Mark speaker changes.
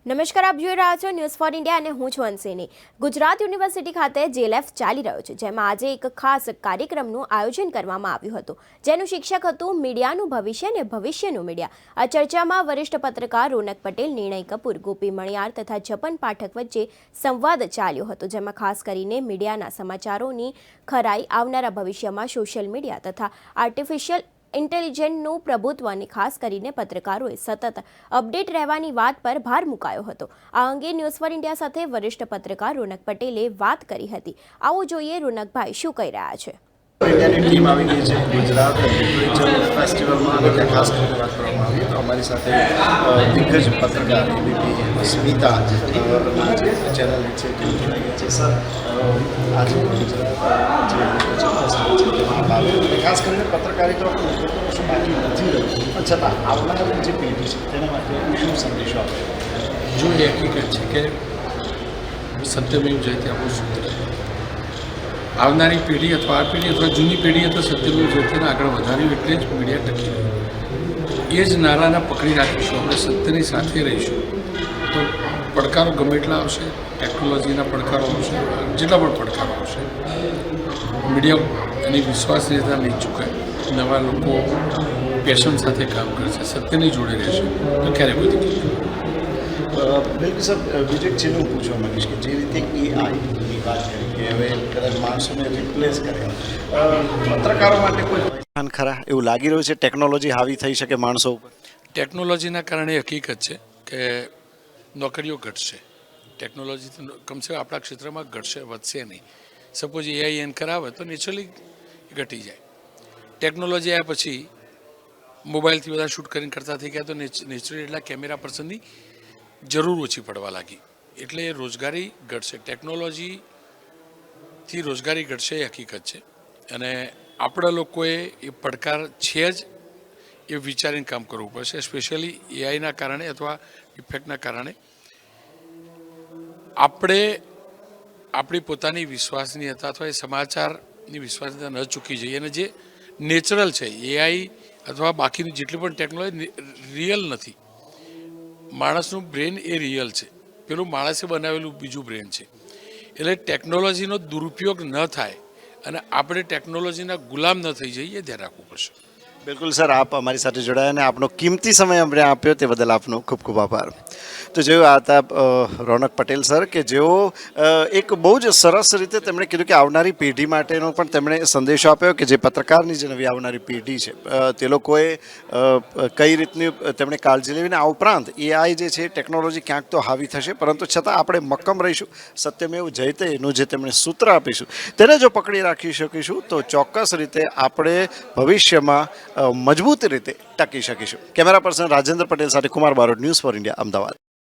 Speaker 1: નમસ્કાર, આપ જોઈ રહ્યા છો ન્યૂઝ ફોર ઇન્ડિયા અને હું છું અંશિની। ગુજરાત યુનિવર્સિટી ખાતે જેએલએફ ચાલી રહ્યો છે, જેમાં આજે એક ખાસ કાર્યક્રમનું આયોજન કરવામાં આવ્યું હતું, જેનું શીર્ષક હતું મીડિયાનું ભવિષ્ય અને ભવિષ્યનું મીડિયા। આ ચર્ચામાં વરિષ્ઠ પત્રકાર રોનક પટેલ, નિર્ણય કપૂર, ગોપી મણિયાર તથા જપન પાઠક વચ્ચે સંવાદ ચાલ્યો હતો, જેમાં ખાસ કરીને મીડિયાના સમાચારોની ખરાઈ, આવનારા ભવિષ્યમાં સોશિયલ મીડિયા તથા આર્ટિફિશિયલ ઇન્ટેલિજન્સનું પ્રભુત્વ અને ખાસ કરીને પત્રકારોએ સતત અપડેટ રહેવાની વાત પર ભાર મુકાયો હતો। આ અંગે ન્યૂઝ ફોર ઇન્ડિયા સાથે વરિષ્ઠ પત્રકાર રોનક પટેલે વાત કરી હતી। આવો જોઈએ રોનકભાઈ શું કહી રહ્યા છે।
Speaker 2: इंडिया की टीम આવી ગઈ છે ગુજરાત લિટરેચર ફેસ્ટિવલમાં અને ત્યાં ખાસ કરીને વાત કરવામાં આવી તો અમારી સાથે દિગ્ગજ પત્રકાર એબીપી સ્મિતા ચેનલ છે તે જોડાઈ ગયા છે। સર આજે ગુજરાત જે લિટરેચર ફેસ્ટિવલ છે તેમાં ભાગ અને ખાસ કરીને પત્રકારિતા શું બાકી નથી રહ્યું પણ છતાં આવનારી જે પેઢી છે તેના માટે શું સંદેશો આપે?
Speaker 3: જો એ હકીકત છે કે સત્યમેવ જયતે આપણું સૂત્ર છે। આવનારી પેઢી અથવા આ પેઢી અથવા જૂની પેઢીએ તો સત્યમેવ જયતેને આગળ વધાર્યું એટલે જ મીડિયા ટકી રહ્યું। એ જ નારાને પકડી રાખીશું, આપણે સત્યની સાથે રહીશું તો પડકારો ગમે એટલા આવશે, ટેકનોલોજીના પડકારો આવશે, જેટલા પણ પડકારો આવશે, મીડિયા એની વિશ્વાસનીયતા નહીં ચૂકાય, નવા લોકો પેશન સાથે કામ કરશે, સત્યની જોડે રહેશે તો ક્યારે કોઈ તકલીફ
Speaker 2: બિલકુલ સર, બીજું એક છેલ્લું પૂછવા માંગીશ કે જે રીતે એઆઈની વાત કરી કે હવે કદાચ માણસોને રિપ્લેસ કરે, પત્રકારો માટે કોઈ ખરા એવું લાગી રહ્યું છે ટેકનોલોજી હાવી થઈ શકે માણસો ઉપર?
Speaker 3: ટેકનોલોજીના કારણે હકીકત છે કે નોકરીઓ ઘટશે, ટેકનોલોજી કમસે કમ આપણા ક્ષેત્રમાં ઘટશે, વધશે નહીં। સપોઝ એઆઈ એન્કર આવે તો નેચરલી ઘટી જાય। ટેકનોલોજી આવ્યા પછી મોબાઈલથી બધા શૂટ કરીને કરતા થઈ ગયા તો નેચરલી એટલા કેમેરા પર્સનની જરૂર ઓછી પડવા લાગી, એટલે રોજગારી ઘટશે। ટેકનોલોજીથી રોજગારી ઘટશે એ હકીકત છે અને આપણા લોકોએ એ પડકાર છે જ એ વિચારીને કામ કરવું પડશે। સ્પેશિયલી એઆઈના કારણે અથવા ઇફેક્ટના કારણે આપણે આપણી પોતાની વિશ્વાસનીયતા અથવા એ સમાચારની વિશ્વાસનીયતા ન ચૂકી જઈએ અને જે નેચરલ છે, એઆઈ અથવા બાકીની જેટલી પણ ટેકનોલોજી રિયલ નથી। માણસનું બ્રેન એ રિયલ છે, પેલું માણસે બનાવેલું બીજું બ્રેન છે, એટલે ટેકનોલોજીનો દુરુપયોગ ન થાય અને આપણે ટેકનોલોજીના ગુલામ ન થઈ જઈએ એ ધ્યાન રાખવું પડશે।
Speaker 2: બિલકુલ સર, આપ અમારી સાથે જોડાયા અને આપનો કિંમતી સમય અમને આપ્યો તે બદલ આપનો ખૂબ ખૂબ આભાર। તો જોયું આ હતા રોનક પટેલ સર કે જેઓ એક બહુ જ સરસ રીતે તેમણે કીધું કે આવનારી પેઢી માટેનો પણ તેમણે સંદેશો આપ્યો કે જે પત્રકારની જે નવી આવનારી પેઢી છે તે લોકોએ કઈ રીતની તેમણે કાળજી લેવીને આ ઉપરાંત એઆઈ જે છે ટેકનોલોજી ક્યાંક તો હાવી થશે, પરંતુ છતાં આપણે મક્કમ રહીશું, સત્યમેવ જયતે એનું જે તેમણે સૂત્ર આપીશું તેને જો પકડી રાખી શકીશું તો ચોક્કસ રીતે આપણે ભવિષ્યમાં મજબૂત રીતે ટકી શકીશું। કેમેરા પર્સન રાજેન્દ્ર પટેલ સાથે Kumar Barot, news for India, Ahmedabad.